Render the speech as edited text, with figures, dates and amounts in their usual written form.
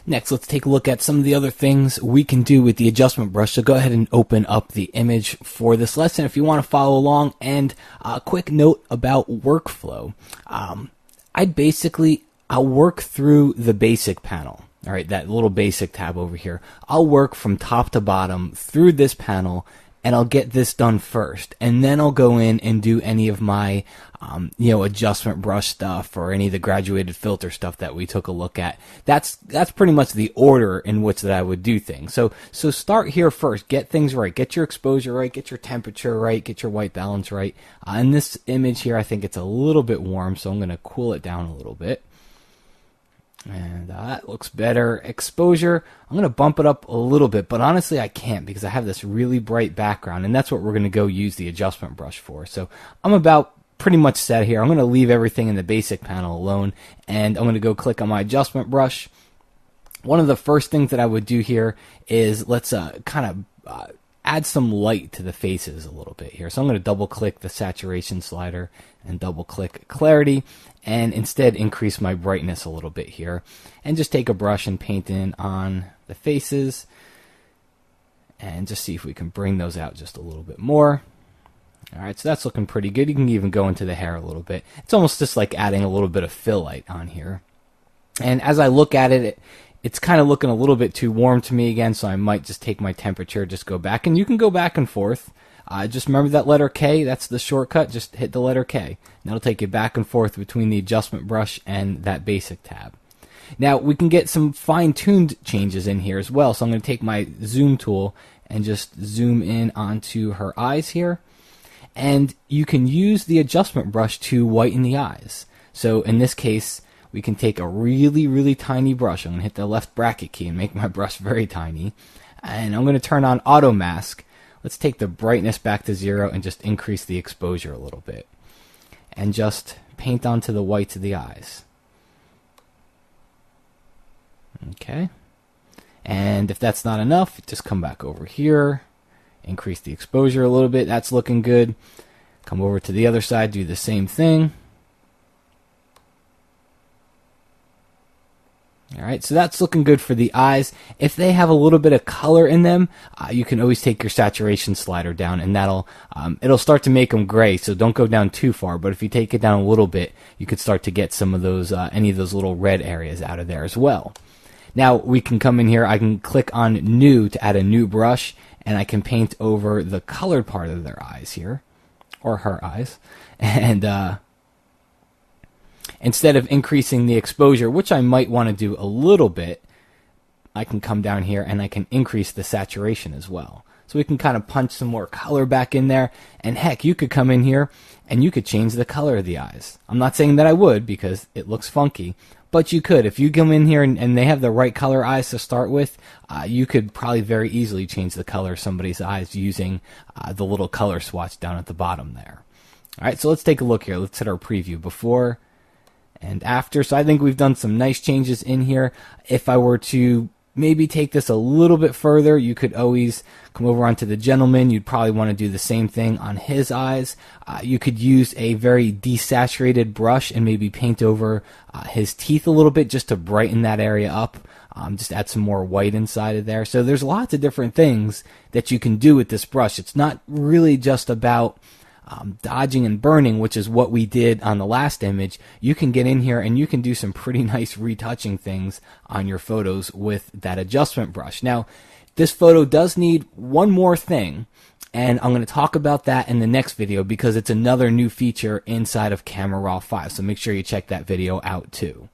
Next, let's take a look at some of the other things we can do with the adjustment brush. So go ahead and open up the image for this lesson if you want to follow along. And a quick note about workflow. I'll work through the basic panel. All right, that little basic tab over here. I'll work from top to bottom through this panel, and I'll get this done first. And then I'll go in and do any of my adjustment brush stuff or any of the graduated filter stuff that we took a look at. That's pretty much the order in which that I would do things. So start here first. Get things right. Get your exposure right. Get your temperature right. Get your white balance right. In this image here, I think it's a little bit warm, so I'm going to cool it down a little bit. And that looks better. Exposure, I'm going to bump it up a little bit, but honestly I can't because I have this really bright background, and that's what we're going to go use the adjustment brush for. So I'm about pretty much set here. I'm going to leave everything in the basic panel alone, and I'm going to go click on my adjustment brush. One of the first things that I would do here is let's kind of add some light to the faces a little bit here. So I'm going to double click the saturation slider and double click clarity, and instead increase my brightness a little bit here, and just take a brush and paint in on the faces and just see if we can bring those out just a little bit more. Alright, so that's looking pretty good. You can even go into the hair a little bit. It's almost just like adding a little bit of fill light on here. And as I look at it, it's kind of looking a little bit too warm to me again, so I might just take my temperature, just go back, and you can go back and forth. Just remember that letter K, that's the shortcut. Just hit the letter K. And that'll take you back and forth between the adjustment brush and that basic tab. Now, we can get some fine-tuned changes in here as well. So I'm going to take my zoom tool and just zoom in onto her eyes here. And you can use the adjustment brush to whiten the eyes. So in this case, we can take a really, really tiny brush. I'm going to hit the left bracket key and make my brush very tiny. And I'm going to turn on auto mask. Let's take the brightness back to 0 and just increase the exposure a little bit. And just paint onto the whites of the eyes. Okay. And if that's not enough, just come back over here. Increase the exposure a little bit. That's looking good. Come over to the other side, do the same thing. Alright, so that's looking good for the eyes. If they have a little bit of color in them, you can always take your saturation slider down, and it'll start to make them gray, so don't go down too far. But if you take it down a little bit, you could start to get some of those, any of those little red areas out of there as well. Now, we can come in here, I can click on New to add a new brush, and I can paint over the colored part of their eyes here, or her eyes, and instead of increasing the exposure, which I might want to do a little bit, I can come down here and I can increase the saturation as well. So we can kind of punch some more color back in there, and heck, you could come in here and you could change the color of the eyes. I'm not saying that I would because it looks funky, but you could. If you come in here and they have the right color eyes to start with, you could probably very easily change the color of somebody's eyes using the little color swatch down at the bottom there. Alright, so let's take a look here. Let's hit our preview before and after. So I think we've done some nice changes in here. If I were to maybe take this a little bit further, you could always come over onto the gentleman. You'd probably want to do the same thing on his eyes. You could use a very desaturated brush and maybe paint over his teeth a little bit just to brighten that area up. Just add some more white inside of there. So there's lots of different things that you can do with this brush. It's not really just about dodging and burning, which is what we did on the last image. You can get in here and you can do some pretty nice retouching things on your photos with that adjustment brush. Now, this photo does need one more thing, and I'm going to talk about that in the next video because it's another new feature inside of Camera Raw 5, so make sure you check that video out too.